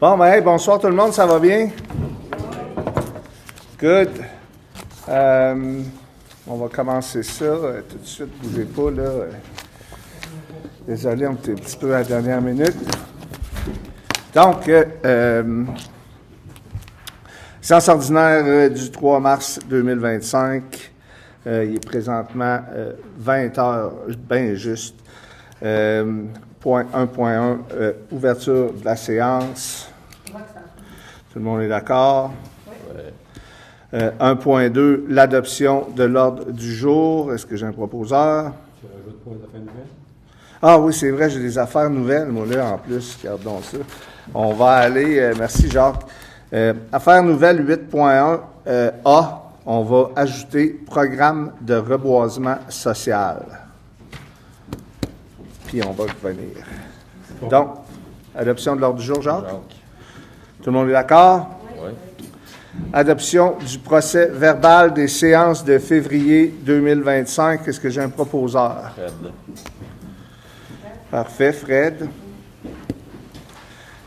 Bon, ben, hey, bonsoir tout le monde, ça va bien? Good. On va commencer ça tout de suite, bougez pas, là. Désolé, on était un petit peu à la dernière minute. Donc, séance ordinaire du 3 mars 2025. Il est présentement 20 heures, bien juste. Point 1.1, ouverture de la séance. Tout le monde est d'accord? Oui. 1.2, l'adoption de l'ordre du jour. Est-ce que j'ai un proposeur? Tu rajoutes point d'affaires nouvelles? Ah oui, c'est vrai, j'ai des affaires nouvelles, moi, là, en plus. Regardons ça. On va aller, merci Jacques. Affaires nouvelles 8.1 A, on va ajouter programme de reboisement social. Puis on va revenir. Donc, adoption de l'ordre du jour, Jacques? Tout le monde est d'accord? Oui. Adoption du procès verbal des séances de février 2025. Est-ce que j'ai un proposeur? Fred. Parfait, Fred.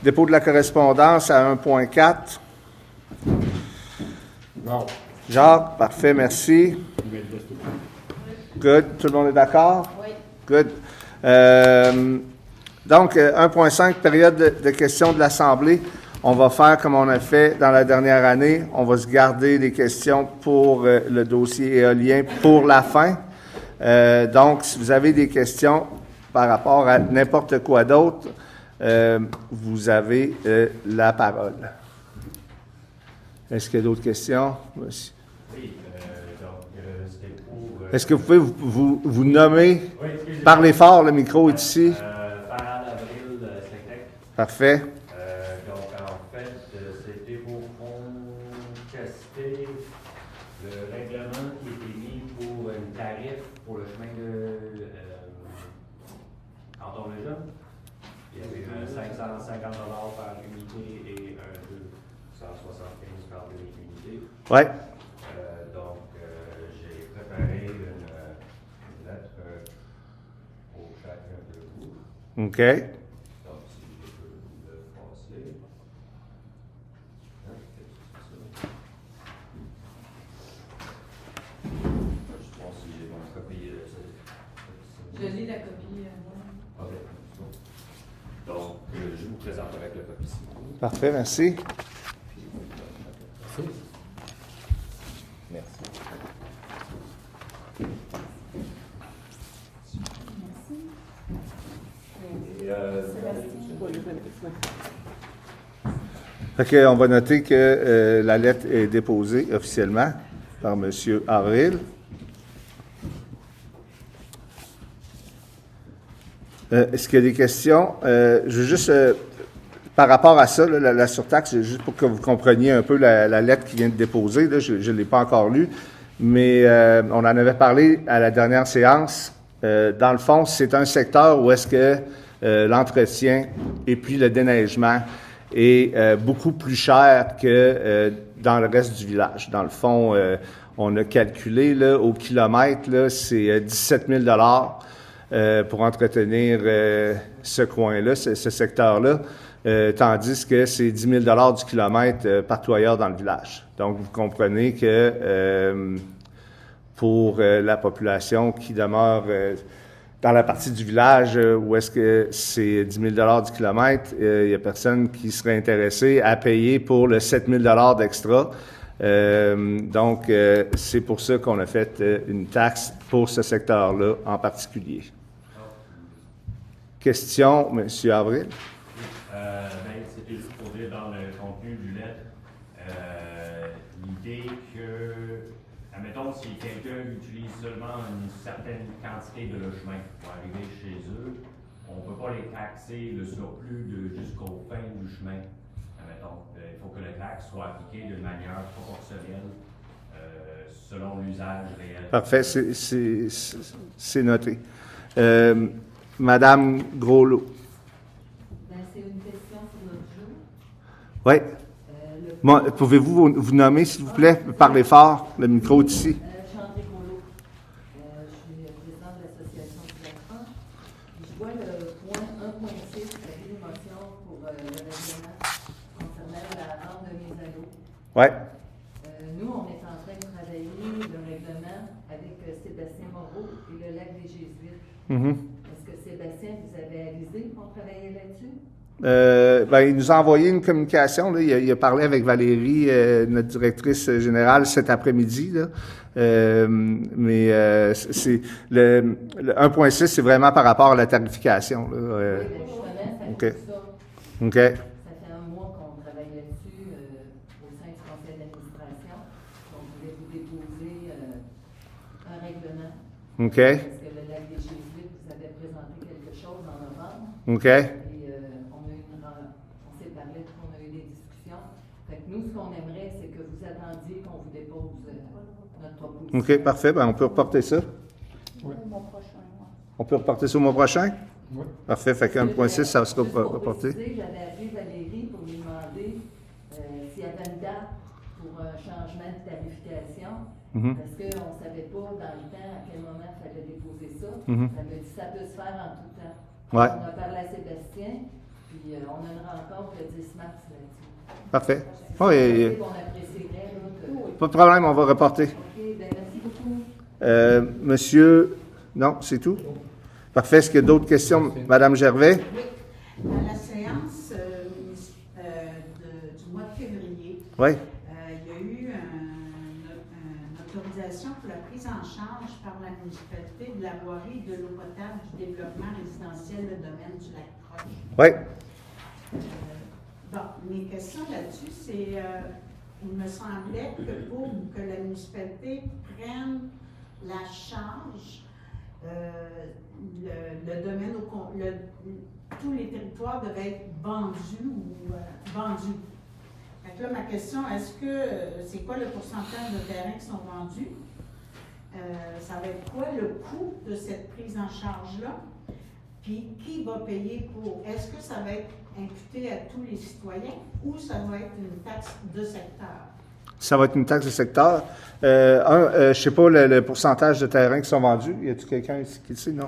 Dépôt de la correspondance à 1.4. Non. Jacques, parfait, merci. Good. Tout le monde est d'accord? Oui. Good. Donc, 1.5, période de questions de l'Assemblée. On va faire comme on a fait dans la dernière année. On va se garder des questions pour le dossier éolien pour la fin. Donc, si vous avez des questions par rapport à n'importe quoi d'autre, vous avez la parole. Est-ce qu'il y a d'autres questions? Monsieur? Oui, donc c'était pour... Est-ce que vous pouvez vous nommer? Oui, excusez-moi. Parlez fort, le micro est ici. Parade Avril, Sectec. Parfait. Donc, en fait, c'était pour contester le règlement qui était mis pour une tarif pour le chemin de Canton le Jeune. Il y avait un 550 $ par unité et un 275 par demi-unité. Oui. Donc, j'ai préparé une lettre pour chacun de vous. OK. Donc, si je peux vous le passer. Je pense si j'ai mon copie de ça. Je lis la copie. OK. Donc, je vous présente avec le copie. Parfait, merci. Merci. OK, on va noter que la lettre est déposée officiellement par M. Avril. Est-ce qu'il y a des questions? Je veux juste, par rapport à ça, là, la surtaxe, juste pour que vous compreniez un peu la lettre qui vient de déposer, là, je ne l'ai pas encore lue, mais on en avait parlé à la dernière séance. Dans le fond, c'est un secteur où est-ce que l'entretien et puis le déneigement est beaucoup plus cher que dans le reste du village. Dans le fond, on a calculé là, au kilomètre, là, c'est 17 000 pour entretenir ce coin-là, ce secteur-là, tandis que c'est 10 000 du kilomètre partout ailleurs dans le village. Donc, vous comprenez que pour la population qui demeure dans la partie du village où est-ce que c'est 10 000 du kilomètre, il n'y a personne qui serait intéressé à payer pour le 7 000 d'extra. Donc, c'est pour ça qu'on a fait une taxe pour ce secteur-là en particulier. Question, M. Avril? C'était juste pour dire dans le contenu du lettre, l'idée que, admettons, si quelqu'un utilise seulement une certaine quantité de logement pour arriver chez eux, on ne peut pas les taxer le surplus jusqu'au fin du chemin. Admettons, il faut que le taxe soit appliqué de manière proportionnelle selon l'usage réel. Parfait, c'est noté. Madame Groslot. C'est une question sur notre jour. Oui. Pouvez-vous vous nommer, s'il vous plaît? Parlez fort, le micro est ici. Chandré Golo. Je suis présidente de l'association du Lacran. Je vois le point 1.6, la motion pour le règlement concernant la vente de mise à l'eau. Ouais. Nous, on est en train de travailler le règlement avec Sébastien Moreau et le lac des Jésuites. Est-ce que Sébastien, vous avez avisé qu'on travaillait là-dessus? Il nous a envoyé une communication. Là. Il a parlé avec Valérie, notre directrice générale, cet après-midi. Là. C'est le 1.6, c'est vraiment par rapport à la tarification. Là. Oui, bien justement, ça OK. fait ça. OK. Ça fait un mois qu'on travaille là-dessus au sein du conseil d'administration. Donc, je vais vous déposer un règlement. OK. Parce que le lac des Jésuites, vous avez présenté quelque chose en novembre. OK. Et on s'est parlé, on a eu des discussions. Fait que nous, ce qu'on aimerait, c'est que vous attendiez qu'on vous dépose notre proposition. OK, parfait. Ben, on peut reporter ça. Oui. Le mois prochain, ouais. On peut reporter ça au mois prochain? Oui. Parfait. Fait que 1.6, ça sera reporté. J'avais appelé Valérie pour lui demander s'il y avait une date pour un changement de tarification. Parce qu'on ne savait pas dans le temps à quel moment il fallait déposer ça. Elle m'a dit ça peut se faire en tout temps. Ouais. On a parlé à Sébastien, puis on a une rencontre le 10 mars là-dessus. Parfait. On Oui, apprécierait là, que... pas de problème, on va reporter. OK, bien merci beaucoup. Monsieur, non, c'est tout? Parfait. Est-ce qu'il y a d'autres questions? Madame Gervais? Oui. À la séance du mois de février, Oui. il y a eu une autorisation pour la prise en charge par la municipalité de la voirie de l'eau potable du développement résidentiel, le domaine du lac Croche. Oui. Mes questions là-dessus, c'est, il me semblait que pour que la municipalité prenne la charge, le domaine, tous les territoires devaient être vendus ou vendus. Fait que là, ma question, est-ce que c'est quoi le pourcentage de terrains qui sont vendus? Ça va être quoi le coût de cette prise en charge-là? Puis qui va payer pour? Est-ce que ça va être imputé à tous les citoyens ou ça va être une taxe de secteur? Ça va être une taxe de secteur. Je ne sais pas le pourcentage de terrains qui sont vendus. Y a-t-il quelqu'un ici qui le sait? Non.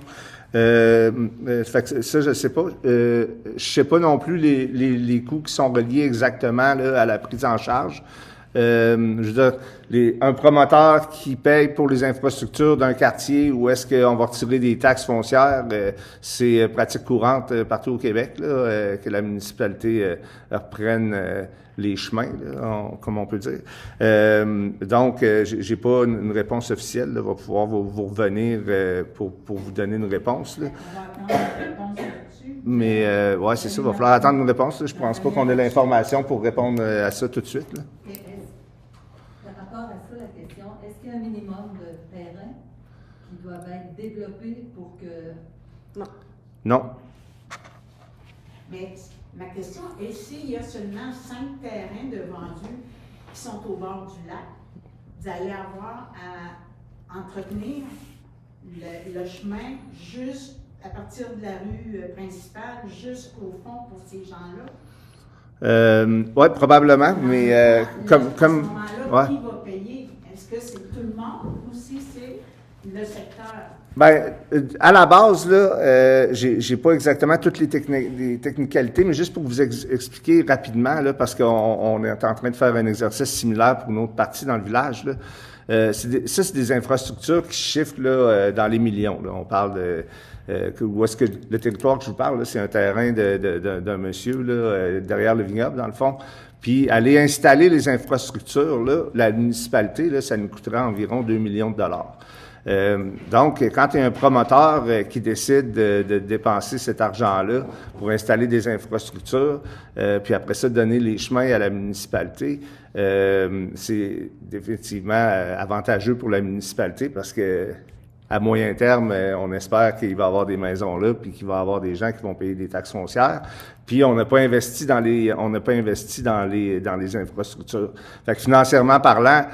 Fait que ça, je ne sais pas. Je ne sais pas non plus les coûts qui sont reliés exactement là, à la prise en charge. Je veux dire, un promoteur qui paye pour les infrastructures d'un quartier où est-ce qu'on va retirer des taxes foncières, c'est pratique courante partout au Québec, là, que la municipalité reprenne les chemins, là, comme on peut dire. Donc, j'ai pas une réponse officielle. Là, va pouvoir vous revenir pour vous donner une réponse. Là. On va attendre une réponse là-dessus. Mais, ouais, c'est ça. Il va falloir attendre une réponse. Là. Je pense pas qu'on ait l'information pour répondre à ça tout de suite. Là. Par rapport à ça, la question, est-ce qu'il y a un minimum de terrain qui doivent être développés pour que... Non. Mais ma question est s'il y a seulement 5 terrains de vendus qui sont au bord du lac, vous allez avoir à entretenir le chemin juste à partir de la rue principale jusqu'au fond pour ces gens-là? Oui, probablement, mais À ce comme moment-là, ouais. qui va payer? Est-ce que c'est tout le monde ou si c'est le secteur? Ben, à la base, là, j'ai pas exactement toutes les technicalités, mais juste pour vous expliquer rapidement, là, parce qu'on est en train de faire un exercice similaire pour une autre partie dans le village, là. C'est des infrastructures qui chiffrent là, dans les millions. Là. On parle de où est-ce que le territoire que je vous parle, c'est un terrain d'un monsieur là, derrière le vignoble, dans le fond. Puis aller installer les infrastructures, là, la municipalité, là, ça nous coûterait environ 2 millions de dollars. Donc, quand il y a un promoteur qui décide de dépenser cet argent-là pour installer des infrastructures, puis après ça, donner les chemins à la municipalité, c'est définitivement avantageux pour la municipalité parce que à moyen terme, on espère qu'il va y avoir des maisons là, puis qu'il va y avoir des gens qui vont payer des taxes foncières. Puis on n'a pas investi dans les infrastructures. Fait que financièrement parlant,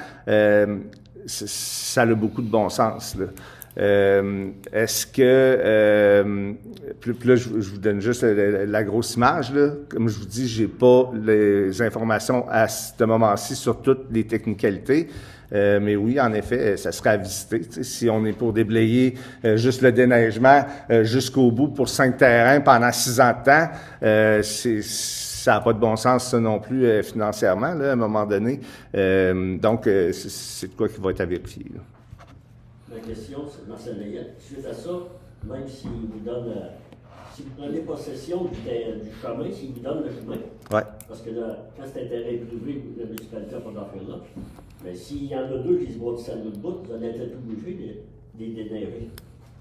ça a beaucoup de bon sens. Là. Est-ce que, puis là, je vous donne juste la grosse image, là. Comme je vous dis, j'ai pas les informations à ce moment-ci sur toutes les technicalités. Mais oui, en effet, ça serait à visiter. Tu sais, si on est pour déblayer juste le déneigement jusqu'au bout pour 5 terrains pendant 6 ans de temps, ça n'a pas de bon sens, ça non plus, financièrement, là, à un moment donné. Donc, c'est de quoi qui va être à vérifier, là. Ma question, c'est Marcel Layette. Suite à ça, même s'il vous donne, si vous prenez possession du chemin, s'il vous donne le chemin, Ouais. parce que là, quand c'est un terrain privé, la municipalité n'a pas d'affaire là, mais s'il y en a deux qui se bâtissent à l'autre bout, vous allez être obligé de les déneiger.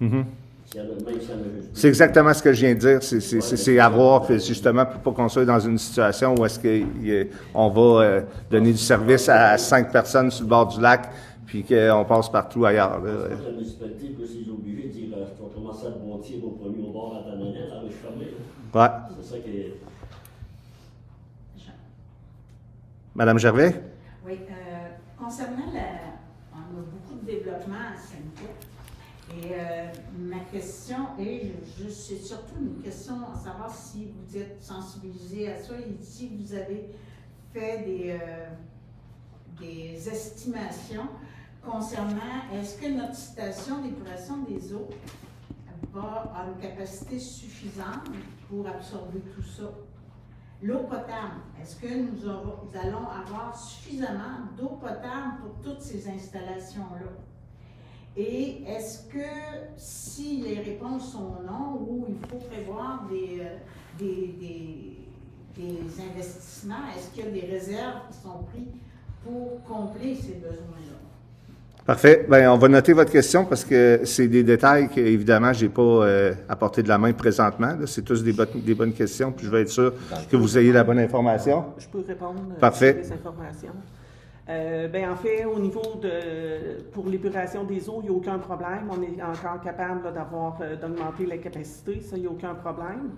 Mm-hmm. S'il y en a, même s'il y en a juste deux. C'est exactement ce que je viens de dire. C'est à voir, justement, pour pas qu'on soit dans une situation où est-ce qu'on va donner du service à 5 personnes sur le bord du lac, puis qu'on passe partout ailleurs, là. La municipalité peut s'ils sont obligés de dire on va commencer à te bâtir au premier au bord à Tananette, dans le chemin. Ouais. C'est ça qui est. Madame Gervais? Oui, concernant on a beaucoup de développement à Sainte-Foy. Et ma question est, c'est surtout une question à savoir si vous êtes sensibilisé à ça et si vous avez fait des estimations concernant est-ce que notre station d'épuration des eaux a une capacité suffisante pour absorber tout ça. L'eau potable, est-ce que nous allons avoir suffisamment d'eau potable pour toutes ces installations-là? Et est-ce que si les réponses sont non, ou il faut prévoir des investissements, est-ce qu'il y a des réserves qui sont prises pour combler ces besoins-là? Parfait. Bien, on va noter votre question parce que c'est des détails que, évidemment, j'ai pas à portée de la main présentement. Là. C'est tous des bonnes questions, puis je vais être sûr que vous ayez la bonne information. Je peux répondre Parfait. à ces informations. En fait, au niveau pour l'épuration des eaux, il n'y a aucun problème. On est encore capable d'augmenter la capacité, ça, il n'y a aucun problème.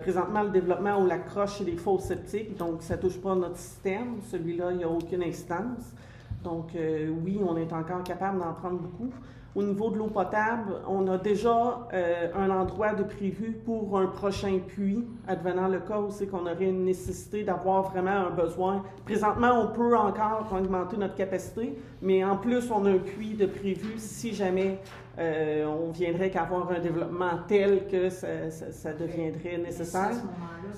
Présentement, le développement au lac Croche, c'est des fosses septiques, donc ça ne touche pas notre système. Celui-là, il n'y a aucune instance. Donc, oui, on est encore capable d'en prendre beaucoup. Au niveau de l'eau potable, on a déjà un endroit de prévu pour un prochain puits, advenant le cas où c'est qu'on aurait une nécessité d'avoir vraiment un besoin. Présentement, on peut encore augmenter notre capacité, mais en plus, on a un puits de prévu si jamais on viendrait qu'à avoir un développement tel que ça deviendrait nécessaire.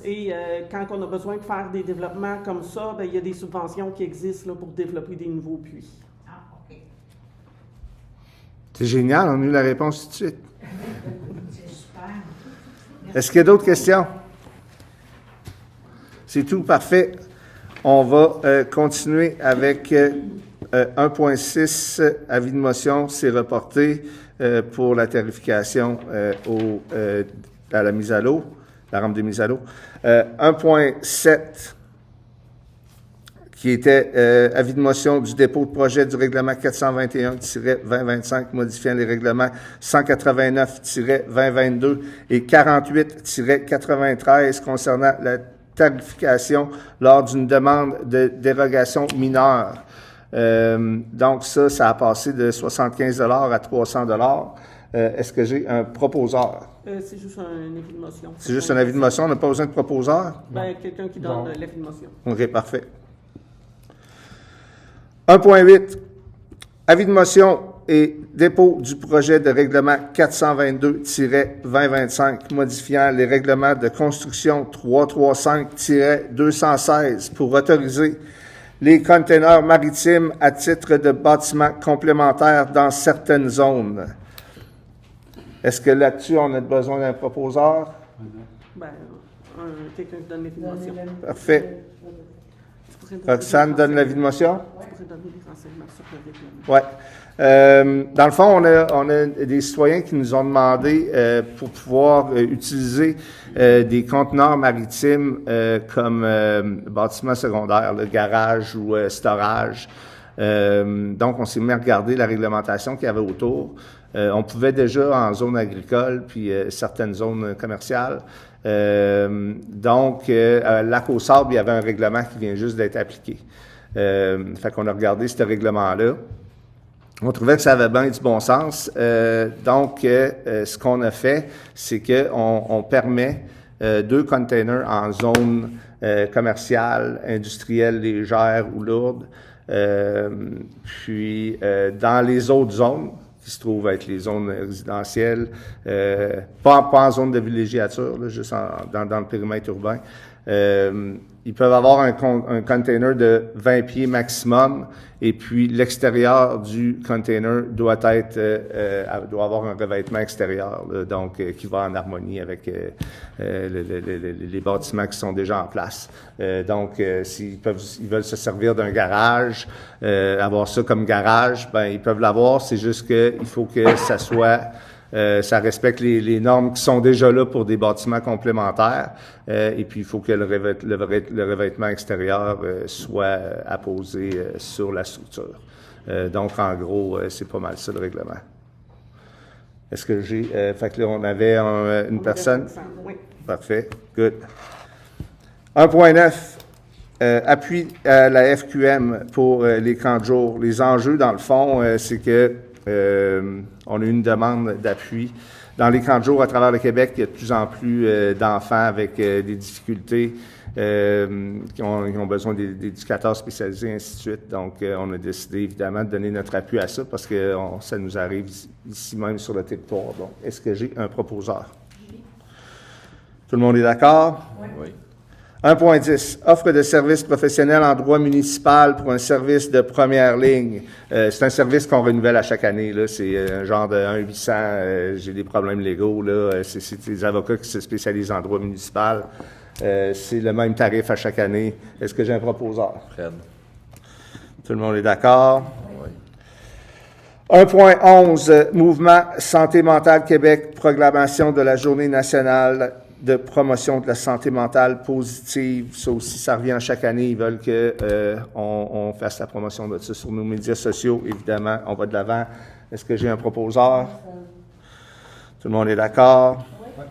Et quand on a besoin de faire des développements comme ça, il y a des subventions qui existent là, pour développer des nouveaux puits. C'est génial, on a eu la réponse tout de suite. C'est super. Est-ce qu'il y a d'autres questions? C'est tout, parfait. On va continuer avec 1.6, avis de motion, c'est reporté pour la tarification à la mise à l'eau, la rampe de mise à l'eau. 1.7, qui était avis de motion du dépôt de projet du règlement 421-2025 modifiant les règlements 189-2022 et 48-93 concernant la tarification lors d'une demande de dérogation mineure. Donc ça a passé de 75 $ à 300 $. Est-ce que j'ai un proposeur? C'est juste un avis de motion. C'est juste un avis de motion, on n'a pas besoin de proposeur? Quelqu'un qui donne l'avis de motion. OK, parfait. 1.8, avis de motion et dépôt du projet de règlement 422-2025 modifiant les règlements de construction 335-216 pour autoriser les conteneurs maritimes à titre de bâtiments complémentaires dans certaines zones. Est-ce que là-dessus, on a besoin d'un proposeur? Quelqu'un qui donne l'avis de motion. Parfait. Roxane donne l'avis de motion? Tu pourrais donner des renseignements sur le règlement. Oui. Dans le fond, on a des citoyens qui nous ont demandé pour pouvoir utiliser des conteneurs maritimes comme bâtiments secondaires, le garage ou storage. Donc, on s'est mis à regarder la réglementation qu'il y avait autour. On pouvait déjà en zone agricole puis certaines zones commerciales. Donc, Lac au Sable, il y avait un règlement qui vient juste d'être appliqué. Fait qu'on a regardé ce règlement-là. On trouvait que ça avait bien du bon sens. Donc, ce qu'on a fait, c'est qu'on permet 2 containers en zone commerciale, industrielle, légère ou lourde. Puis, dans les autres zones, qui se trouvent être les zones résidentielles, pas en zone de villégiature, là, juste dans le périmètre urbain, ils peuvent avoir un container de 20 pieds maximum, et puis l'extérieur du container doit avoir un revêtement extérieur, là, donc qui va en harmonie avec les bâtiments qui sont déjà en place. Donc, s'ils veulent se servir d'un garage, avoir ça comme garage, ben ils peuvent l'avoir. C'est juste qu'il faut que ça soit ça respecte les normes qui sont déjà là pour des bâtiments complémentaires. Et puis, il faut que le revêtement extérieur soit apposé sur la structure. Donc, en gros, c'est pas mal ça, le règlement. Est-ce que j'ai... fait que là, on avait une personne? Oui. Parfait. Good. 1.9. Appui à la FQM pour les camps de jour. Les enjeux, dans le fond, c'est que on a eu une demande d'appui. Dans les camps de jour à travers le Québec, il y a de plus en plus d'enfants avec des difficultés qui ont besoin d'éducateurs spécialisés, et ainsi de suite. Donc, on a décidé, évidemment, de donner notre appui à ça parce que ça nous arrive ici même sur le territoire. Donc, est-ce que j'ai un proposeur? Tout le monde est d'accord? Oui. 1.10. Offre de services professionnels en droit municipal pour un service de première ligne. C'est un service qu'on renouvelle à chaque année. Là. C'est un genre de 1-800. J'ai des problèmes légaux. Là. C'est des avocats qui se spécialisent en droit municipal. C'est le même tarif à chaque année. Est-ce que j'ai un proposeur? Fred. Tout le monde est d'accord? Oui. 1.11. Mouvement Santé mentale Québec. Proclamation de la Journée nationale de promotion de la santé mentale positive. Ça aussi, ça revient chaque année. Ils veulent que on fasse la promotion de ça sur nos médias sociaux. Évidemment, on va de l'avant. Est-ce que j'ai un proposeur? Tout le monde est d'accord? Oui.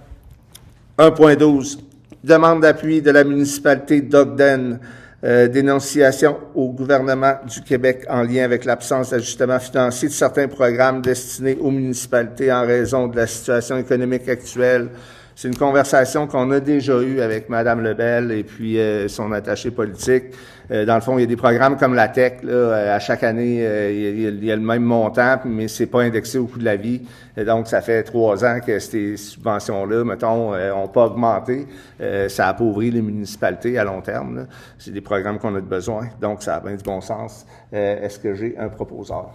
1.12. Demande d'appui de la municipalité d'Ogden. Dénonciation au gouvernement du Québec en lien avec l'absence d'ajustement financier de certains programmes destinés aux municipalités en raison de la situation économique actuelle. C'est une conversation qu'on a déjà eue avec Mme Lebel et puis son attaché politique. Dans le fond, il y a des programmes comme la TEC, là, à chaque année, il y a le même montant, mais c'est pas indexé au coût de la vie. Et donc, ça fait 3 ans que ces subventions-là, mettons, ont pas augmenté. Ça appauvrit les municipalités à long terme, là. C'est des programmes qu'on a besoin, donc ça a bien du bon sens. Est-ce que j'ai un proposeur?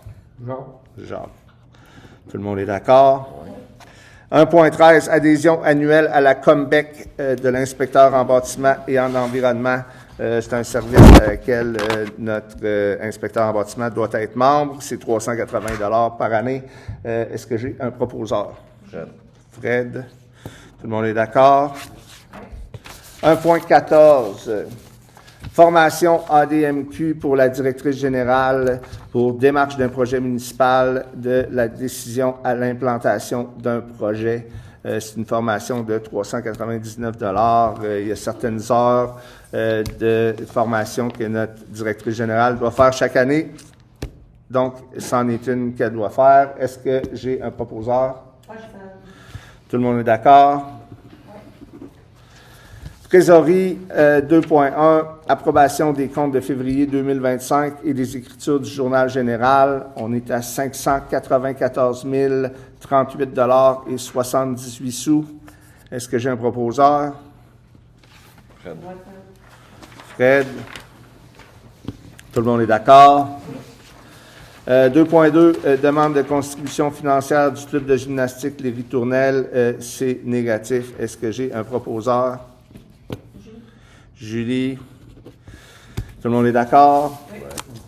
Jean. Tout le monde est d'accord? Oui. 1.13, adhésion annuelle à la COMBEC de l'inspecteur en bâtiment et en environnement. C'est un service à laquelle notre inspecteur en bâtiment doit être membre. C'est 380 par année. Est-ce que j'ai un proposeur? Fred. Tout le monde est d'accord? 1.14, formation ADMQ pour la directrice générale pour démarche d'un projet municipal de la décision à l'implantation d'un projet. C'est une formation de 399 $. Il y a certaines heures de formation que notre directrice générale doit faire chaque année. Donc, c'en est une qu'elle doit faire. Est-ce que j'ai un proposeur? Tout le monde est d'accord? Trésorerie 2.1, approbation des comptes de février 2025 et des écritures du journal général. On est à 594 038 $ et 78 sous. Est-ce que j'ai un proposeur? Fred. Tout le monde est d'accord? 2.2, demande de contribution financière du club de gymnastique Les Ritournelles. C'est négatif. Est-ce que j'ai un proposeur? Julie. Tout le monde est d'accord? Oui.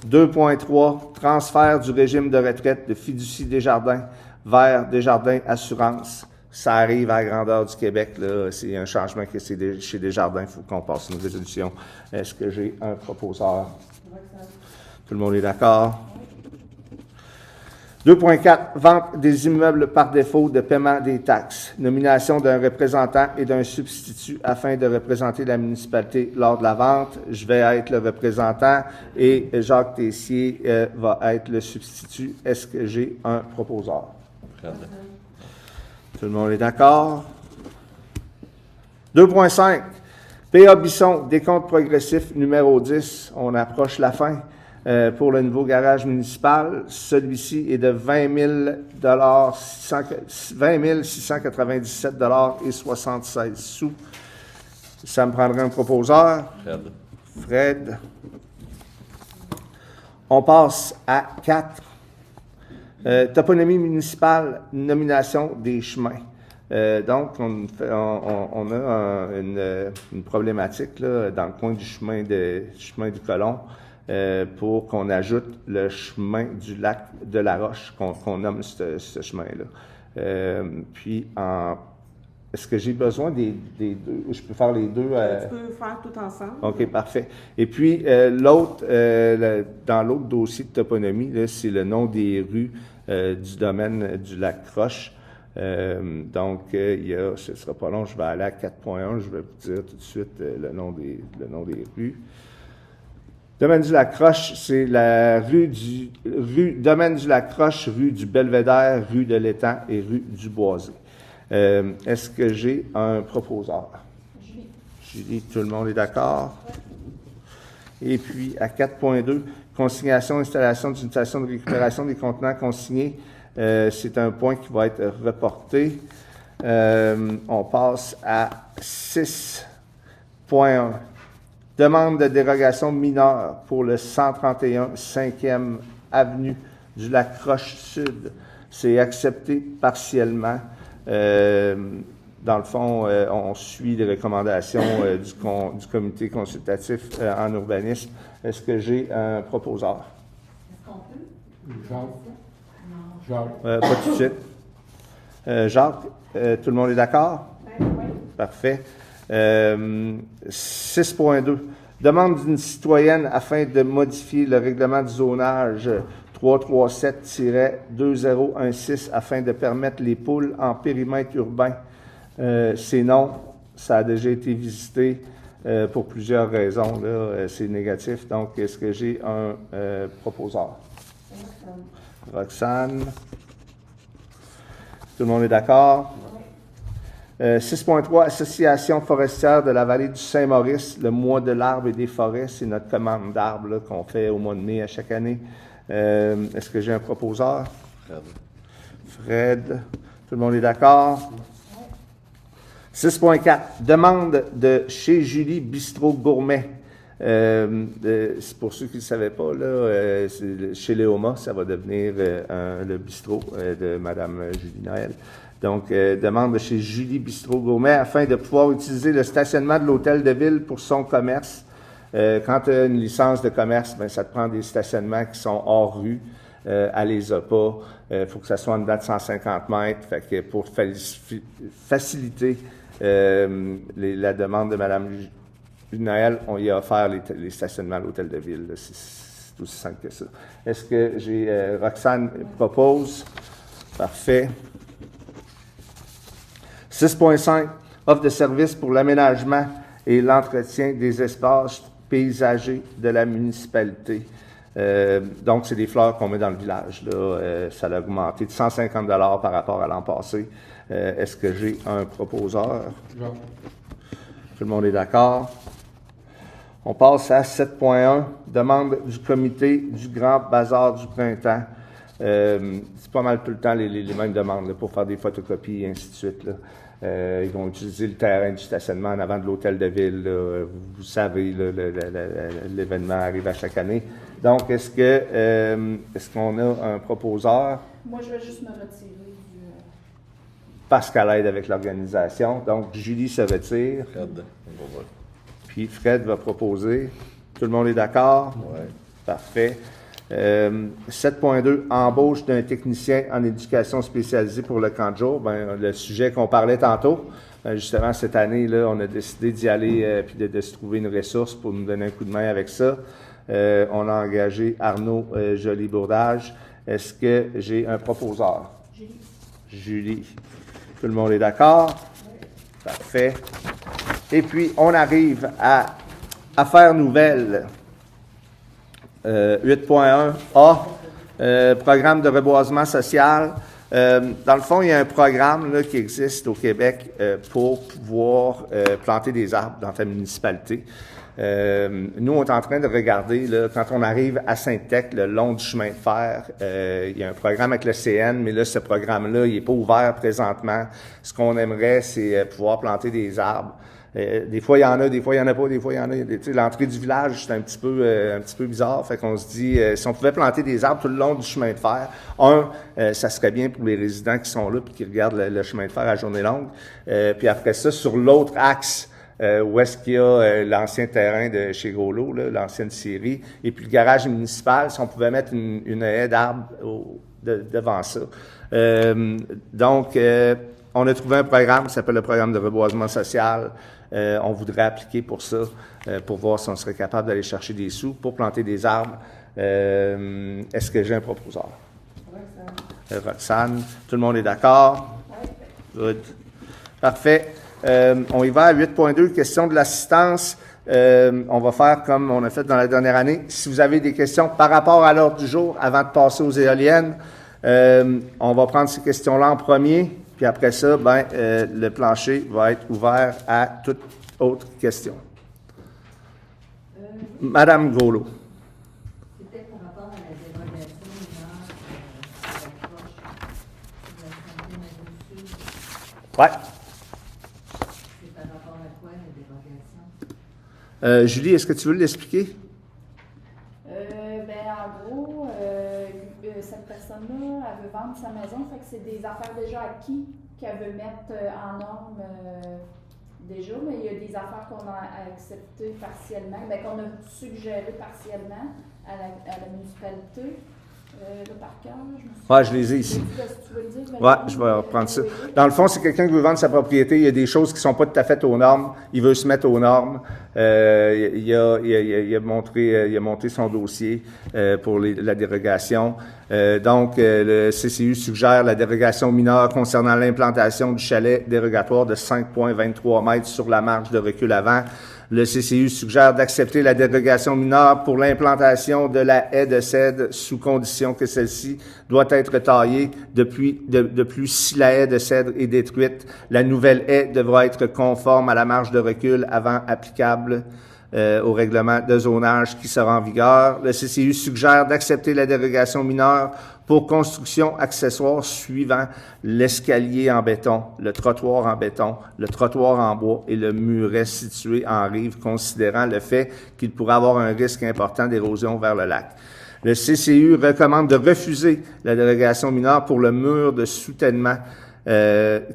2.3, transfert du régime de retraite de Fiducie Desjardins vers Desjardins Assurance. Ça arrive à la grandeur du Québec, là. C'est un changement que c'est chez Desjardins. Il faut qu'on passe une résolution. Est-ce que j'ai un proposeur? Tout le monde est d'accord? 2.4, vente des immeubles par défaut de paiement des taxes. Nomination d'un représentant et d'un substitut afin de représenter la municipalité lors de la vente. Je vais être le représentant et Jacques Tessier va être le substitut. Est-ce que j'ai un proposeur? Tout le monde est d'accord? 2.5, PA Bisson, décompte progressif numéro 10. On approche la fin. Pour le nouveau garage municipal. Celui-ci est de 20 697 et 76 sous. Ça me prendrait un proposeur. Fred. On passe à 4. Toponymie municipale, nomination des chemins. Donc, on a une problématique là, dans le coin du chemin du Colomb. Pour qu'on ajoute le chemin du lac de la Roche, qu'on nomme ce chemin-là. Puis, est-ce que j'ai besoin des deux? Je peux faire les deux? Tu peux faire tout ensemble. OK, parfait. Et puis, l'autre, dans l'autre dossier de toponymie, là, c'est le nom des rues du domaine du lac Roche. Donc, ce ne sera pas long, je vais aller à 4.1, je vais vous dire tout de suite le nom des rues. Domaine du Lac-Roche, c'est la Domaine du Lac-Roche, rue du Belvédère, rue de l'Étang et rue du Boisé. Est-ce que j'ai un proposeur? Julie, tout le monde est d'accord? Et puis, à 4.2, consignation, installation d'une station de récupération des contenants consignés. C'est un point qui va être reporté. On passe à 6.1. Demande de dérogation mineure pour le 131 5e Avenue du Lac-Roche Sud. C'est accepté partiellement. Dans le fond, on suit les recommandations du comité consultatif en urbanisme. Est-ce que j'ai un proposeur? Est-ce qu'on peut? Jacques. Pas tout de suite. Jacques, tout le monde est d'accord? Oui. Parfait. 6.2. Demande d'une citoyenne afin de modifier le règlement du zonage 337-2016 afin de permettre les poules en périmètre urbain. C'est non. Ça a déjà été visité pour plusieurs raisons. Là, c'est négatif. Donc, est-ce que j'ai un proposeur? Roxane. Tout le monde est d'accord? 6.3, Association forestière de la vallée du Saint-Maurice, le mois de l'arbre et des forêts, c'est notre commande d'arbres qu'on fait au mois de mai à chaque année. Est-ce que j'ai un proposeur? Fred. Tout le monde est d'accord? 6.4, demande de chez Julie Bistrot Gourmet. C'est pour ceux qui ne le savaient pas, là, chez Léoma, ça va devenir le bistrot de Mme Julie Noël. Donc, demande de chez Julie Bistrot Gourmet afin de pouvoir utiliser le stationnement de l'hôtel de ville pour son commerce. Quand tu as une licence de commerce, ben, ça te prend des stationnements qui sont hors rue. Elle les a pas. Faut que ça soit en dedans de 150 mètres. Fait que pour faciliter la demande de Mme Noël, on y a offert les stationnements à l'hôtel de ville. C'est aussi simple que ça. Est-ce que j'ai Roxane propose? Parfait. 6.5, offre de services pour l'aménagement et l'entretien des espaces paysagers de la municipalité. Donc, c'est des fleurs qu'on met dans le village. Là. Ça a augmenté de 150 $ par rapport à l'an passé. Est-ce que j'ai un proposeur? Jacques. Tout le monde est d'accord? On passe à 7.1, demande du comité du Grand Bazar du Printemps. C'est pas mal tout le temps les mêmes demandes là, pour faire des photocopies et ainsi de suite. Là. Ils vont utiliser le terrain du stationnement en avant de l'hôtel de ville. Là. Vous savez, là, l'événement arrive à chaque année. Donc, est-ce qu'on a un proposeur? Moi, je vais juste me retirer du... Parce qu'elle aide avec l'organisation. Donc, Julie se retire. Fred, on va voir. Puis Fred va proposer. Tout le monde est d'accord? Oui. Parfait. 7.2, embauche d'un technicien en éducation spécialisée pour le camp de jour. Ben, le sujet qu'on parlait tantôt, justement, cette année, là, on a décidé d'y aller puis de se trouver une ressource pour nous donner un coup de main avec ça. On a engagé Arnaud Joly-Bourdage Est-ce que j'ai un proposeur? Julie. Julie. Tout le monde est d'accord? Parfait. Et puis, on arrive à Affaires nouvelles. 8.1a, programme de reboisement social. Dans le fond, il y a un programme là, qui existe au Québec pour pouvoir planter des arbres dans ta municipalité. Nous, on est en train de regarder, là, quand on arrive à Sainte-Tech, le long du chemin de fer, il y a un programme avec le CN, mais là, ce programme-là, il n'est pas ouvert présentement. Ce qu'on aimerait, c'est pouvoir planter des arbres. Des fois, il y en a, des fois, il n'y en a pas, des fois, il y en a. Tu sais, l'entrée du village, c'est un petit peu bizarre. Fait qu'on se dit, si on pouvait planter des arbres tout le long du chemin de fer, ça serait bien pour les résidents qui sont là et qui regardent le chemin de fer à journée longue. Puis après ça, sur l'autre axe, où est-ce qu'il y a l'ancien terrain de chez Golo, là, l'ancienne scierie, et puis le garage municipal, si on pouvait mettre une haie d'arbres devant ça. Donc, on a trouvé un programme qui s'appelle le programme de reboisement social. On voudrait appliquer pour ça, pour voir si on serait capable d'aller chercher des sous pour planter des arbres. Est-ce que j'ai un proposeur? Roxane. Tout le monde est d'accord? Good. Parfait. On y va à 8.2, question de l'assistance. On va faire comme on a fait dans la dernière année. Si vous avez des questions par rapport à l'ordre du jour, avant de passer aux éoliennes, on va prendre ces questions-là en premier. Puis après ça, le plancher va être ouvert à toute autre question. Madame Golo. C'était par rapport à la dérogation Ouais. C'est par rapport à quoi la dérogation? Julie, est-ce que tu veux l'expliquer? En gros, cette personne-là, elle veut vendre sa maison, fait que c'est des affaires déjà acquis qu'elle veut mettre en norme déjà, mais il y a des affaires qu'on a acceptées partiellement, mais qu'on a suggérées partiellement à la municipalité. Par cœur, Je les ai ici. Tu veux le dire? Oui, je vais reprendre ça. Dans le fond, c'est quelqu'un qui veut vendre sa propriété. Il y a des choses qui ne sont pas tout à fait aux normes. Il veut se mettre aux normes. Il a monté son dossier pour la dérogation. Donc, le CCU suggère la dérogation mineure concernant l'implantation du chalet dérogatoire de 5,23 mètres sur la marge de recul avant. Le CCU suggère d'accepter la dérogation mineure pour l'implantation de la haie de cèdre sous condition que celle-ci doit être taillée. De plus, si la haie de cèdre est détruite, la nouvelle haie devra être conforme à la marge de recul avant applicable au règlement de zonage qui sera en vigueur. Le CCU suggère d'accepter la dérogation mineure pour construction accessoire suivant l'escalier en béton, le trottoir en béton, le trottoir en bois et le muret situé en rive, considérant le fait qu'il pourrait avoir un risque important d'érosion vers le lac. Le CCU recommande de refuser la dérogation mineure pour le mur de soutènement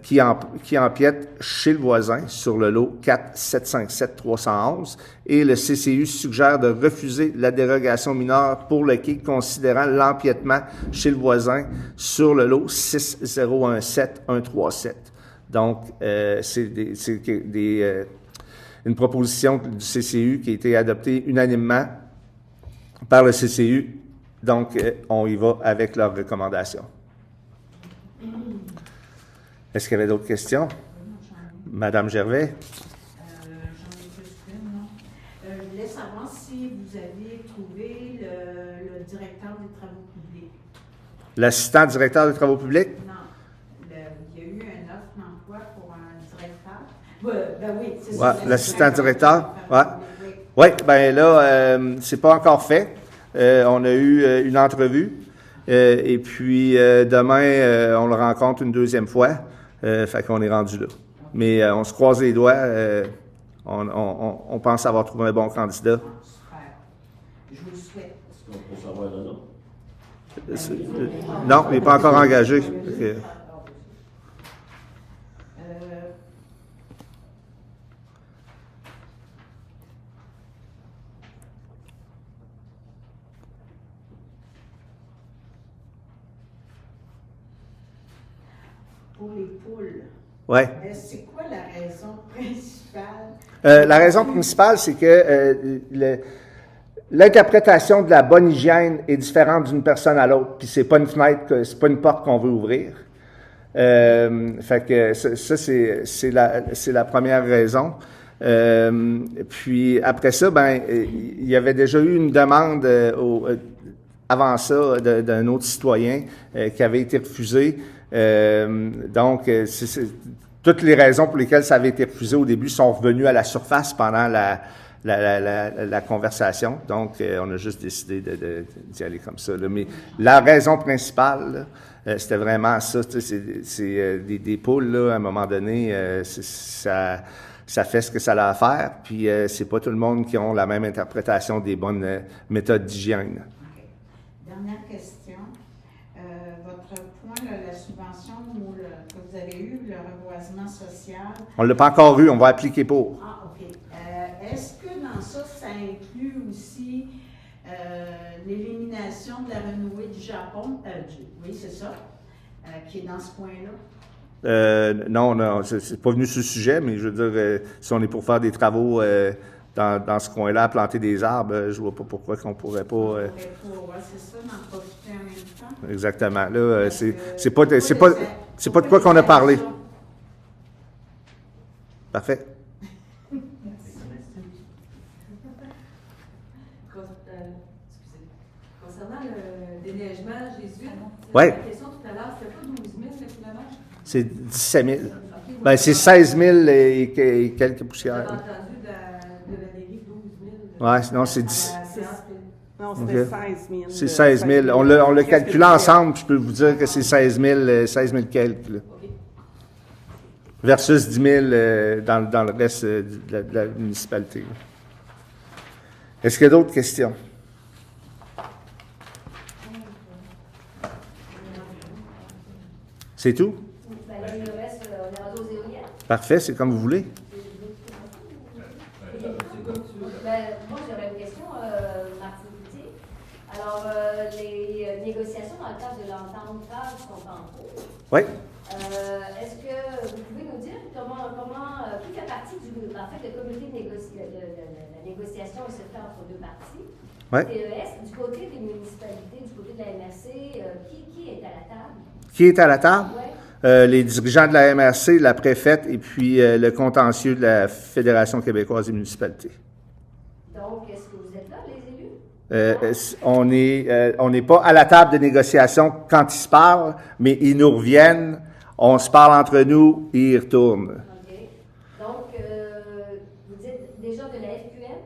qui empiète chez le voisin sur le lot 4757-311 et le CCU suggère de refuser la dérogation mineure pour le quai considérant l'empiètement chez le voisin sur le lot 6017-137. Donc, c'est une proposition du CCU qui a été adoptée unanimement par le CCU. Donc, on y va avec leurs recommandations. Est-ce qu'il y avait d'autres questions? Madame Gervais? J'en ai plus qu'une, non? Je voulais savoir si vous avez trouvé le directeur des travaux publics. L'assistant directeur des travaux publics? Non. Il y a eu une offre d'emploi pour un directeur. Oui, c'est ça. Ouais, l'assistant directeur? Ouais. Oui, bien là, c'est pas encore fait. On a eu une entrevue. Et puis, demain, on le rencontre une deuxième fois. Fait qu'on est rendu là. Mais on se croise les doigts. On pense avoir trouvé un bon candidat. Super. Je vous le souhaite. Est-ce qu'on peut savoir le nom? Non, il n'est pas encore engagé. Okay. Pour les poules. Ouais. C'est quoi la raison principale? La raison principale, c'est que l'interprétation de la bonne hygiène est différente d'une personne à l'autre, puis c'est pas une fenêtre, c'est pas une porte qu'on veut ouvrir. Fait que ça c'est la première raison. Puis après ça, il y avait déjà eu une demande avant ça d'un autre citoyen qui avait été refusée. Donc, toutes les raisons pour lesquelles ça avait été refusé au début sont revenues à la surface pendant la conversation. Donc, on a juste décidé d'y aller comme ça, là. Mais la raison principale, là, c'était vraiment ça. C'est des poules, là, à un moment donné, ça fait ce que ça a à faire. Puis, c'est pas tout le monde qui ont la même interprétation des bonnes méthodes d'hygiène. OK. Dernière question. Votre point, là, la subvention que vous avez eue, le reboisement social. On l'a pas encore eu, on va appliquer pour. Ah, OK. Est-ce que dans ça inclut aussi l'élimination de la renouée du Japon? Oui, c'est ça, qui est dans ce point-là? Non, c'est pas venu sur le sujet, mais je veux dire, si on est pour faire des travaux dans ce coin-là, planter des arbres, je vois pas pourquoi qu'on pourrait pas. Ouais, c'est ça, d'en profiter en même temps. Exactement. Là, c'est pas de quoi qu'on a parlé. Parfait. Concernant le déneigement jésuite, Ouais. la question tout à l'heure, c'était pas 12 000 finalement? C'est 17 000. Ben, c'est 16 000 et quelques poussières. J'avais entendu de la mairie 12 000. Ouais, non, c'est 10. Non, c'était OK. 16 000. C'est 16 000. On l'a calculé ensemble, puis je peux vous dire que c'est 16 000 quelques, là. Versus 10 000 dans le reste de la municipalité, là. Est-ce qu'il y a d'autres questions? C'est tout? Ben, là, il nous reste, on est rendu aux éoliennes. Parfait, c'est comme vous voulez. Ben, moi, j'aurais une question, Martine Coutier. Alors, les négociations dans le cadre de l'entente cadre sont en cours. Oui. Est-ce que vous pouvez nous dire comment qui fait partie en fait, le comité de la négociation se fait entre deux parties? Ouais. TES, du côté des municipalités, du côté de la MRC, qui est à la table? Qui est à la table? Ouais. Les dirigeants de la MRC, la préfète et puis le contentieux de la Fédération québécoise des municipalités. Donc, est-ce que vous êtes là, les élus? On n'est pas à la table de négociation quand ils se parlent, mais ils nous reviennent, on se parle entre nous et ils retournent. OK. Donc, vous dites déjà de la FQM?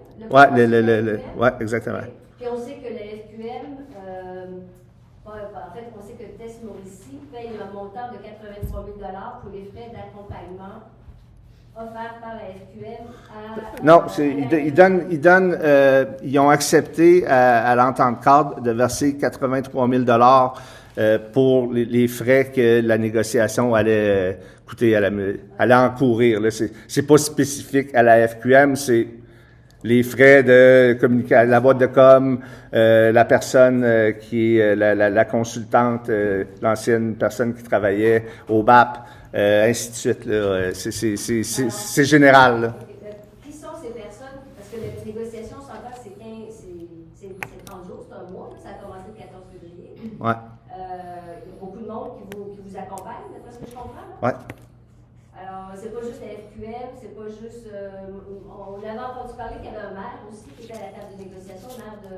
Oui, exactement. Okay. Puis on sait que la FQM, en fait, on sait que Tess Mauricie paye un montant de 83 000 pour les frais d'accompagnement offerts par la FQM à... Non, ils ont accepté à l'entente cadre de verser 83 000 pour les frais que la négociation allait coûter, allait encourir. Là. C'est pas spécifique à la FQM, c'est les frais de communication, la boîte de com, la personne qui est la consultante, l'ancienne personne qui travaillait au BAP, ainsi de suite. Là. C'est général. Là. Qui sont ces personnes? Parce que la négociation, c'est 30 jours, c'est un mois, là, ça a commencé le 14 février. Ouais. Il y a beaucoup de monde qui vous accompagne, d'après ce que je comprends. Là? Ouais. Alors, c'est pas juste la FQM, c'est pas juste... on avait entendu parler qu'il y avait un maire aussi qui était à la table de négociation, le maire de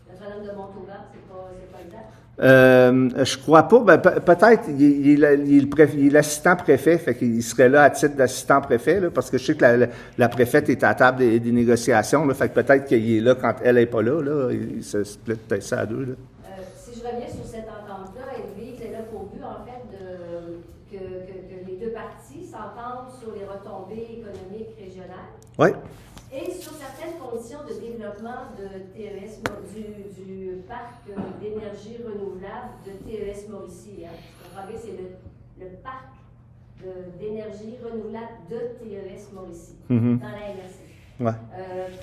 Notre-Dame de Montauban, c'est pas exact? Je crois pas. Ben, peut-être, il est l'assistant préfet, fait qu'il serait là à titre d'assistant préfet, là, parce que je sais que la préfète est à la table des négociations, là, fait que peut-être qu'il est là quand elle n'est pas là, il se split peut-être ça à deux, là. Si je reviens sur cette entente-là, elle a pour but, en fait, que les deux parties s'entendent sur les retombées économiques régionales. Oui. Et sur certaines conditions de développement de TES, du parc d'énergie renouvelable de TES Mauricie. Hein. Vous comprenez, c'est le parc d'énergie renouvelable de TES Mauricie, dans la MRC. Ouais.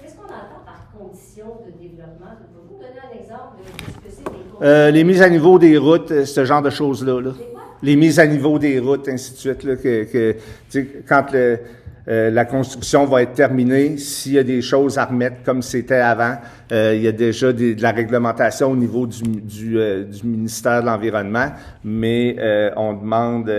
Qu'est-ce qu'on entend par conditions de développement? Pouvez-vous donner un exemple de ce que c'est des conditions? Les mises à niveau des routes, ce genre de choses-là. Là. C'est quoi? les mises à niveau des routes, ainsi de suite, là, tu sais, quand la construction va être terminée, s'il y a des choses à remettre comme c'était avant, il y a déjà de la réglementation au niveau du ministère de l'Environnement, mais on demande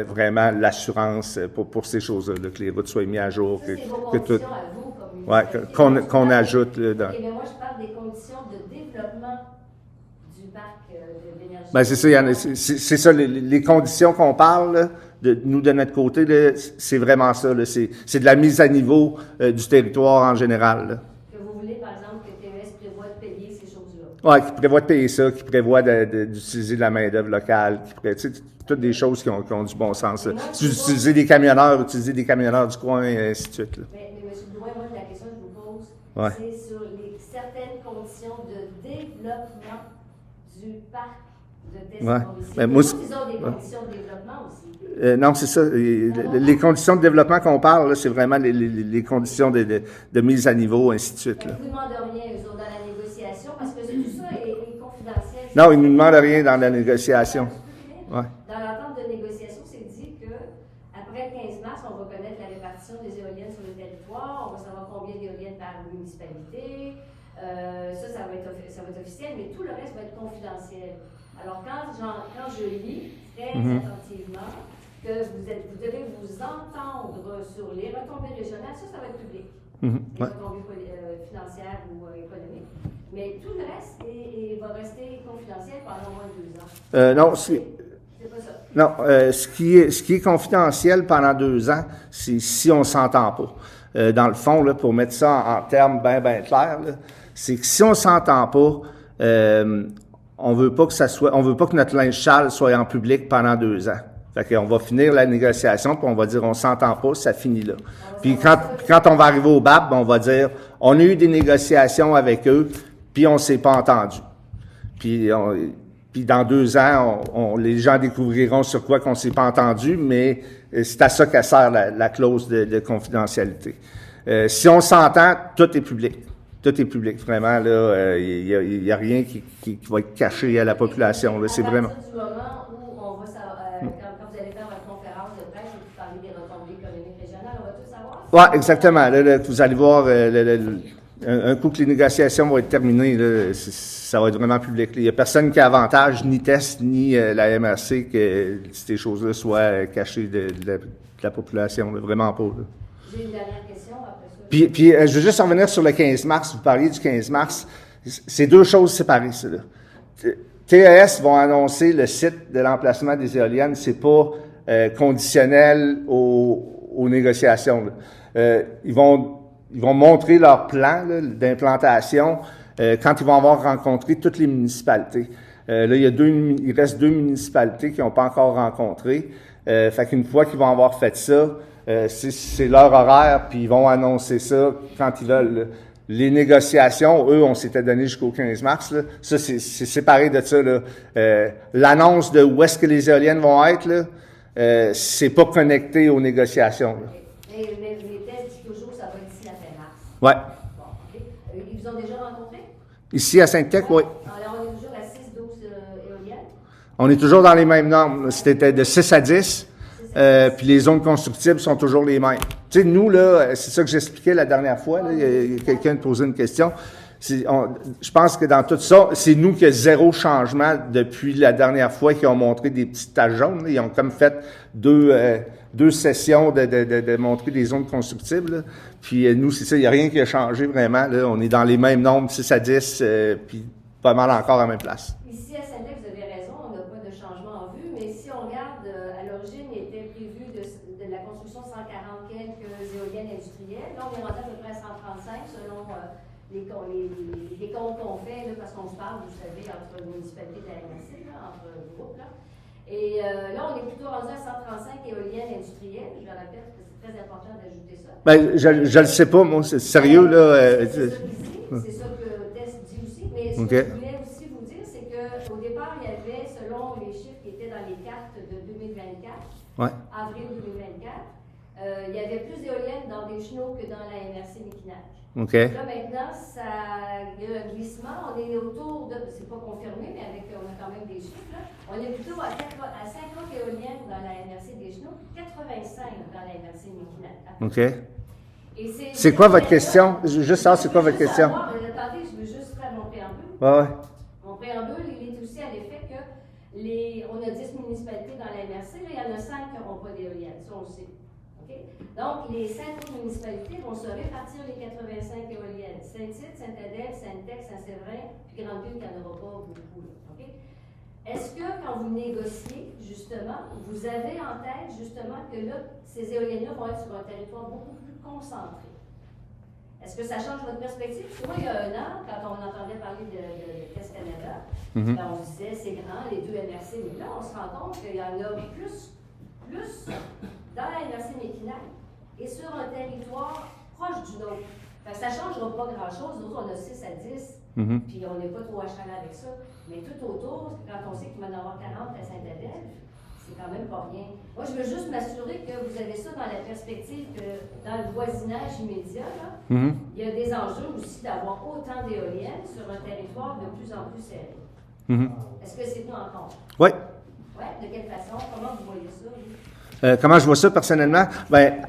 vraiment l'assurance pour ces choses-là, là, que les routes soient mises à jour, Ça, c'est vos que tout, conditions à vous, comme ouais, municipalité. qu'on ajoute là, dans. Ok, mais moi, je parle des conditions de développement du parc d'énergie. Ben c'est ça, c'est ça, les conditions qu'on parle, là, nous, de notre côté, là, c'est vraiment ça, là, c'est de la mise à niveau du territoire en général, là. Que vous voulez, par exemple, que TES prévoit de payer ces choses-là. Oui, qui prévoit de payer ça, qui prévoit d'utiliser de la main-d'œuvre locale, tu sais, toutes des choses qui ont du bon sens, là. Utiliser des camionneurs du coin, et ainsi de suite, là. Mais M. Drouin, moi, la question que je vous pose, Ouais. c'est sur certaines conditions de développement du parc de TES Ouais. Mauricie. Ben, Nous, moi, ils ont des conditions de développement aussi. Non, c'est ça. Les conditions de développement qu'on parle, là, c'est vraiment les conditions de mise à niveau, ainsi de suite, là. Vous ne demandez rien, eux autres, dans la négociation, parce que tout ça est confidentiel. Non, ils ne nous demandent rien dans la négociation. Ouais. Dans l'entente de négociation, c'est dit que après le 15 mars, on va connaître la répartition des éoliennes sur le territoire, on va savoir combien d'éoliennes par municipalité. Ça va être officiel, mais tout le reste va être confidentiel. Alors, quand je lis très attentivement que vous devez vous entendre sur les retombées régionales, ça va être public. Les retombées financières ou économiques. Mais tout le reste va rester confidentiel pendant au moins 2 ans. Non, c'est pas ça. Non, ce qui est confidentiel pendant 2 ans, c'est si on s'entend pas. Dans le fond, là, pour mettre ça en termes bien clairs, là, c'est que si on s'entend pas, on veut pas que notre linge sale soit en public pendant 2 ans. Fait qu'on va finir la négociation, puis on va dire on s'entend pas, ça finit là. Puis quand on va arriver au BAP, on va dire on a eu des négociations avec eux, puis on s'est pas entendu. Puis dans 2 ans, les gens découvriront sur quoi qu'on s'est pas entendu, mais c'est à ça qu'elle sert la clause de confidentialité. Si on s'entend, tout est public. Tout est public, vraiment, là. Il y a rien qui va être caché à la population, là. C'est vraiment. À partir du moment où on va savoir, quand vous allez faire votre conférence de presse et vous parler des retombées économiques régionales, on va tout savoir? Oui, exactement. Là, vous allez voir, un coup que les négociations vont être terminées, là, ça va être vraiment public. Il n'y a personne qui a avantage, ni TES, ni la MRC, que ces choses-là soient cachées de la population. Là, vraiment pas. Là. J'ai une dernière question après ça. Puis je veux juste revenir sur le 15 mars. Vous parliez du 15 mars. C'est 2 choses séparées, ça. Là. TES vont annoncer le site de l'emplacement des éoliennes. C'est pas conditionnel aux négociations. Là. Ils vont montrer leur plan d'implantation quand ils vont avoir rencontré toutes les municipalités. Là, il reste 2 municipalités qui n'ont pas encore rencontré. Fait qu'une fois qu'ils vont avoir fait ça, c'est leur horaire, puis ils vont annoncer ça quand ils veulent. Là. Les négociations, eux, on s'était donné jusqu'au 15 mars. Là. Ça, c'est séparé de ça. Là. L'annonce de où est-ce que les éoliennes vont être, là, c'est pas connecté aux négociations. Là. Mais les tests disent toujours que ça va être d'ici la fin mars. Ouais. Bon, OK. Ils vous ont déjà rencontré? Ici, à Sainte-Tech, oui. Alors, on est toujours à 6-12 éoliennes? On est toujours dans les mêmes normes. C'était de 6 à 10. Puis les zones constructibles sont toujours les mêmes. Tu sais, nous, là, c'est ça que j'expliquais la dernière fois. Là, il y a quelqu'un qui posait une question. Je pense que dans tout ça, c'est nous qui a 0 changement depuis la dernière fois qu'ils ont montré des petites taches jaunes. Là. Ils ont comme fait 2 sessions de montrer des zones constructibles. Là. Puis nous, c'est ça, il n'y a rien qui a changé vraiment. Là. On est dans les mêmes nombres, 6 à 10, puis pas mal encore à la même place. Ici, à Sainte-Thé, vous avez raison, on n'a pas de changement en vue, mais si on regarde, à l'origine, il était prévu de la construction de 140 quelques éoliennes industrielles. Là, on est rendu à peu près à 135 selon les comptes qu'on fait, là, parce qu'on se parle, vous savez, entre les municipalités de la MRC, entre groupes. Là. Et là, on est plutôt rendu à 135 éoliennes industrielles. Je le répète, parce que c'est très important d'ajouter ça. Ben, je le sais pas, moi, c'est sérieux, là. C'est ça que Tess dit aussi, mais ce que je voulais aussi vous dire, c'est qu'au départ, il y avait, selon les chiffres qui étaient dans les cartes de 2024, ouais. avril 2024, il y avait plus d'éoliennes dans Deschenaux que dans la MRC Mekinac. OK. Là, maintenant, il y a un glissement. On est autour de, c'est pas confirmé, mais on a quand même des chiffres, là. On est plutôt à 50 éoliennes dans la MRC Deschenaux, 85 dans la MRC Mekinac. OK. C'est quoi votre question? Je veux juste savoir, c'est quoi votre question? Attendez, je veux juste faire mon préambule. Ouais. Mon préambule, il est aussi à l'effet que on a 10 municipalités dans la MRC, là, il y en a 5 qui n'auront pas d'éoliennes, ça on le sait. Okay? Donc, les 5 autres municipalités vont se répartir les 85 éoliennes. Saint-Tite, Sainte-Adèle, Sainte-Tech, Saint-Séverin, puis Grandville, qui n'en aura pas beaucoup. Là. Okay? Est-ce que quand vous négociez, justement, vous avez en tête, justement, que là, ces éoliennes-là vont être sur un territoire beaucoup plus concentré? Est-ce que ça change votre perspective? Parce que moi, il y a un an, quand on entendait parler de Test Canada, ben, on se disait, c'est grand, les deux MRC, mais là, on se rend compte qu'il y en a plus dans la MRC Mekinac et sur un territoire proche du nôtre. Fait que ça ne changera pas grand-chose. Nous autres, on a 6 à 10, puis on n'est pas trop achalés avec ça. Mais tout autour, quand on sait qu'il va y en avoir 40 à Sainte-Adèle, c'est quand même pas rien. Moi, je veux juste m'assurer que vous avez ça dans la perspective que dans le voisinage immédiat, là, il y a des enjeux aussi d'avoir autant d'éoliennes sur un territoire de plus en plus serré. Est-ce que c'est tout en compte? Oui. Oui, de quelle façon? Comment vous voyez ça? Comment je vois ça personnellement? Ben,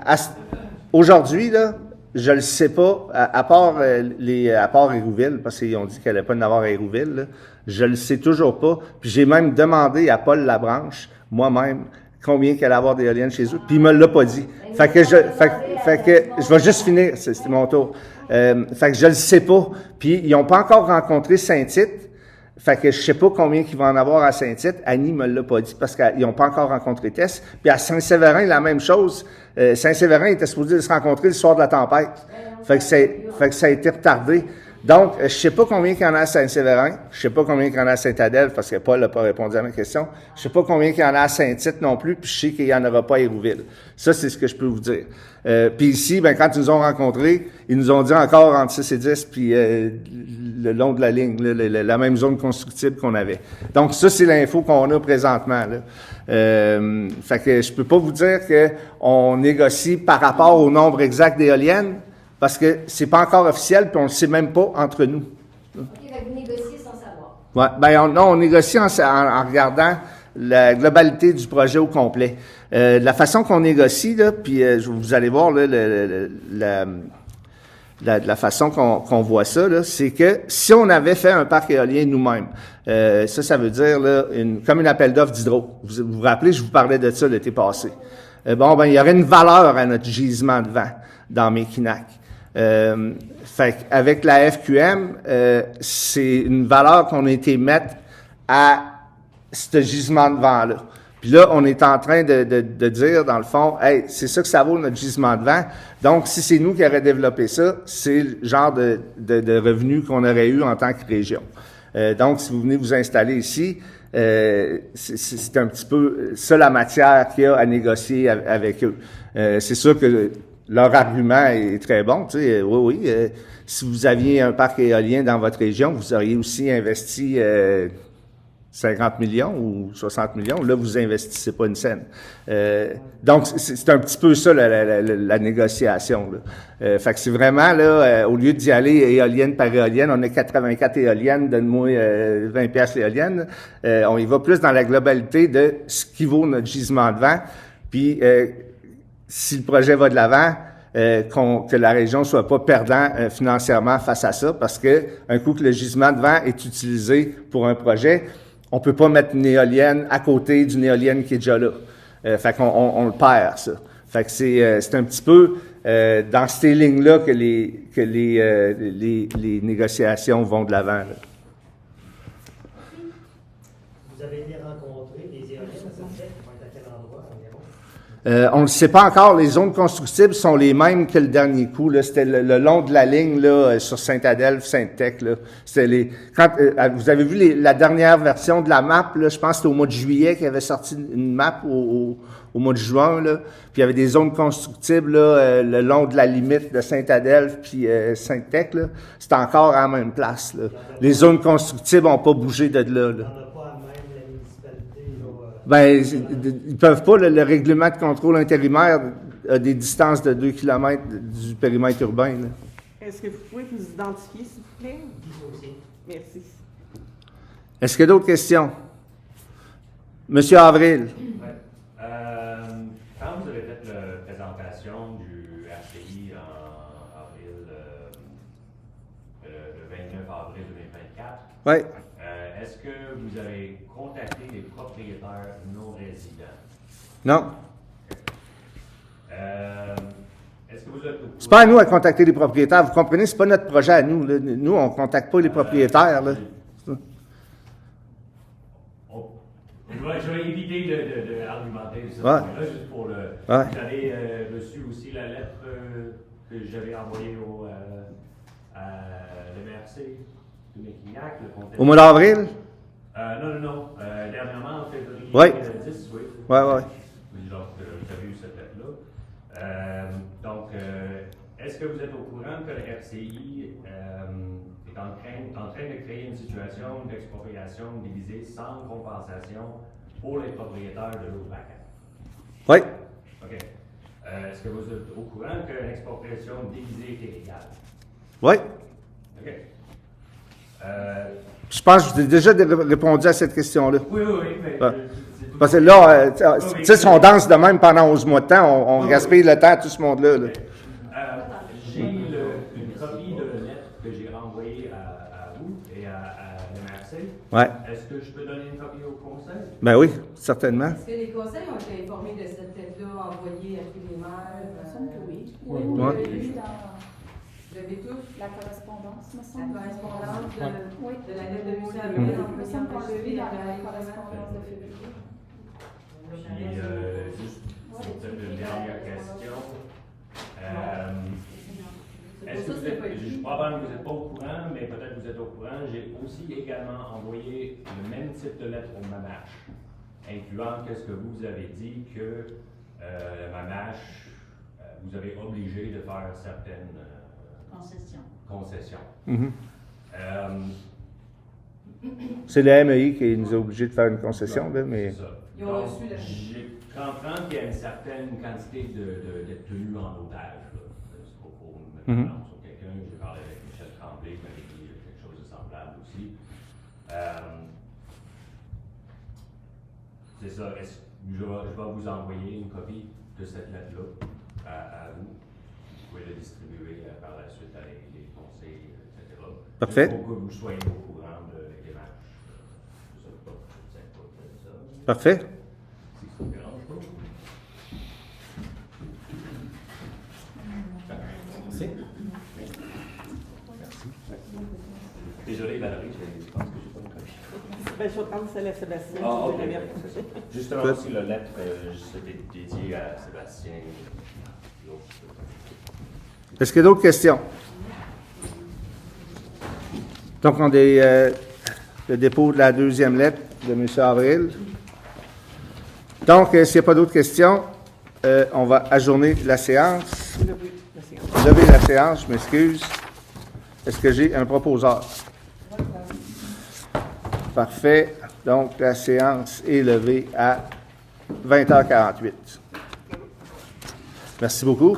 aujourd'hui, là, je le sais pas, à part Hérouville, parce qu'ils ont dit qu'il n'allait pas en avoir à Hérouville, là, je le sais toujours pas. Puis j'ai même demandé à Paul Labranche, moi-même, combien qu'il allait avoir d'éoliennes chez eux, puis il me l'a pas dit. Fait que je vais juste finir, c'est mon tour. Fait que je le sais pas. Puis ils n'ont pas encore rencontré Saint-Tite. Fait que je sais pas combien qu'il va en avoir à Saint-Tite. Annie me l'a pas dit parce qu'ils n'ont pas encore rencontré Tess. Puis à Saint-Séverin, la même chose. Saint-Séverin était supposé se rencontrer le soir de la tempête. Fait que ça a été retardé. Donc, je sais pas combien qu'il y en a à Saint-Séverin. Je sais pas combien qu'il y en a à Sainte-Adèle parce que Paul n'a pas répondu à ma question. Je sais pas combien qu'il y en a à Saint-Tite non plus. Puis je sais qu'il y en aura pas à Hérouville. Ça, c'est ce que je peux vous dire. Puis ici, ben quand ils nous ont rencontrés, ils nous ont dit encore entre 6 et 10, puis le long de la ligne, là, la même zone constructible qu'on avait. Donc ça, c'est l'info qu'on a présentement. Là. Fait que je peux pas vous dire qu'on négocie par rapport au nombre exact d'éoliennes, parce que c'est pas encore officiel, puis on le sait même pas entre nous. OK, donc vous négociez sans savoir. Ouais, ben on négocie en regardant la globalité du projet au complet. La façon qu'on négocie, là, puis vous allez voir là, la façon qu'on voit ça, là, c'est que si on avait fait un parc éolien nous-mêmes, ça veut dire là, comme un appel d'offres d'hydro. Vous vous rappelez, je vous parlais de ça l'été passé. Il y aurait une valeur à notre gisement de vent dans Mekinac. Fait avec la FQM, c'est une valeur qu'on a été mettre à ce gisement de vent-là. Puis là, on est en train de dire, dans le fond, hey, c'est ça que ça vaut notre gisement de vent. Donc, si c'est nous qui aurions développé ça, c'est le genre de revenus qu'on aurait eu en tant que région. Donc, si vous venez vous installer ici, c'est un petit peu ça la matière qu'il y a à négocier avec eux. C'est sûr que leur argument est très bon. Tu sais, oui, si vous aviez un parc éolien dans votre région, vous auriez aussi investi 50 millions ou 60 millions. Là, vous investissez pas une scène. Donc, c'est un petit peu ça, la négociation. Là. Fait que c'est vraiment, là, au lieu d'y aller éolienne par éolienne, on a 84 éoliennes, donne-moi 20 piastres l'éolienne. On y va plus dans la globalité de ce qui vaut notre gisement de vent. Puis, si le projet va de l'avant, que la région soit pas perdant financièrement face à ça, parce que un coup que le gisement de vent est utilisé pour un projet, on peut pas mettre une éolienne à côté d'une éolienne qui est déjà là. Fait qu'on le perd, ça. Fait que c'est un petit peu dans ces lignes-là que les négociations vont de l'avant. Vous avez été rencontrés des éoliennes à Sainte-Tech, qui vont être à quel endroit environ? On ne le sait pas encore. Les zones constructibles sont les mêmes que le dernier coup. Là, c'était le long de la ligne là sur Sainte-Adèle, Sainte-Tech. Là, c'était vous avez vu la dernière version de la map. Là, je pense que c'était au mois de juillet qu'il avait sorti une map au mois de juin. Là, puis il y avait des zones constructibles là, le long de la limite de Sainte-Adèle puis Sainte-Tech. Là, c'était encore à la même place. Là. Les zones constructibles n'ont pas bougé de là. Là. Ben, ils peuvent pas, le règlement de contrôle intérimaire à des distances de 2 km du périmètre urbain. Là. Est-ce que vous pouvez vous identifier, s'il vous plaît? Aussi. Merci. Est-ce qu'il y a d'autres questions? Monsieur Avril. Ouais. Quand vous avez fait la présentation du RCI en avril, le 29 avril 2024, Oui. Est-ce que vous avez contacté les propriétaires non résidents? Non. Est-ce que vous êtes au courant? C'est pas à nous à contacter les propriétaires. Vous comprenez? C'est pas notre projet à nous. Là. Nous, on ne contacte pas les propriétaires. Là. Je vais éviter d'argumenter sur ce Ouais. point-là, juste pour le... Ouais. Vous avez reçu aussi la lettre que j'avais envoyée à l'MRC de Mekignac, le comté. Au mois d'avril? Non. Dernièrement, en février Oui. 10, oui. Oui, oui. Oui, donc, vous avez eu cette lettre-là. Est-ce que vous êtes au courant que le RCI est en train de créer une situation d'expropriation divisée sans compensation pour les propriétaires de l'eau vacante? Oui. OK. Est-ce que vous êtes au courant qu'une expropriation divisée est illégale? Oui. OK. Je pense que je vous ai déjà répondu à cette question-là. Oui, mais... Ouais. Parce que là, tu sais, si on danse de même pendant 11 mois de temps, on gaspille le temps à tout ce monde-là. Là. J'ai une copie de la lettre que j'ai renvoyée à vous et à l'MRC. Ouais. Est-ce que je peux donner une copie au conseil? Ben oui, certainement. Est-ce que les conseils ont été informés de cette lettre-là envoyée à tous les maires? Il me semble que oui. Ouais. Vous l'avez vu dans Vous avez tous la correspondance, me la semble. correspondance Oui. de la lettre de M. Il Avril me semble qu'on l'a vu dans la correspondance de février. Puis, juste peut-être une dernière question. Est-ce que vous êtes, probablement que vous n'êtes pas au courant, mais peut-être que vous êtes au courant, j'ai aussi également envoyé le même type de lettre au MAMACH, incluant qu'est-ce que vous avez dit que le MAMACH, vous avez obligé de faire certaines concessions. Mhm. C'est le MEI qui nous a obligés de faire une concession, là, mais... C'est ça. Ils ont reçu la- J'ai comprends qu'il y a une certaine quantité de tenues en otage. Là. C'est pas pour mettre Mhm. la sur quelqu'un. J'ai parlé avec Michel Tremblay, qui m'avait dit quelque chose de semblable aussi. C'est ça. Je vais vous envoyer une copie de cette lettre-là à vous. Vous pouvez la distribuer par la suite à les conseils, etc. Parfait. Pour que vous soyez au courant de la démarche. Je sais pas, je sais pas de ça. Parfait. Si ça vous dérange pas. Merci. Désolé Valérie, je pense que j'ai pas une copie. Ben, je vais prendre celle à Sébastien. Ah, je ok. vais la mettre. Justement Good. aussi la lettre, c'était dédiée à Sébastien. Est-ce qu'il y a d'autres questions? Donc, on a le dépôt de la deuxième lettre de M. Avril. Donc, s'il n'y a pas d'autres questions, on va ajourner la séance. Lever la séance. Lever la séance, je m'excuse. Est-ce que j'ai un proposeur? Parfait. Donc, la séance est levée à 20h48. Merci beaucoup.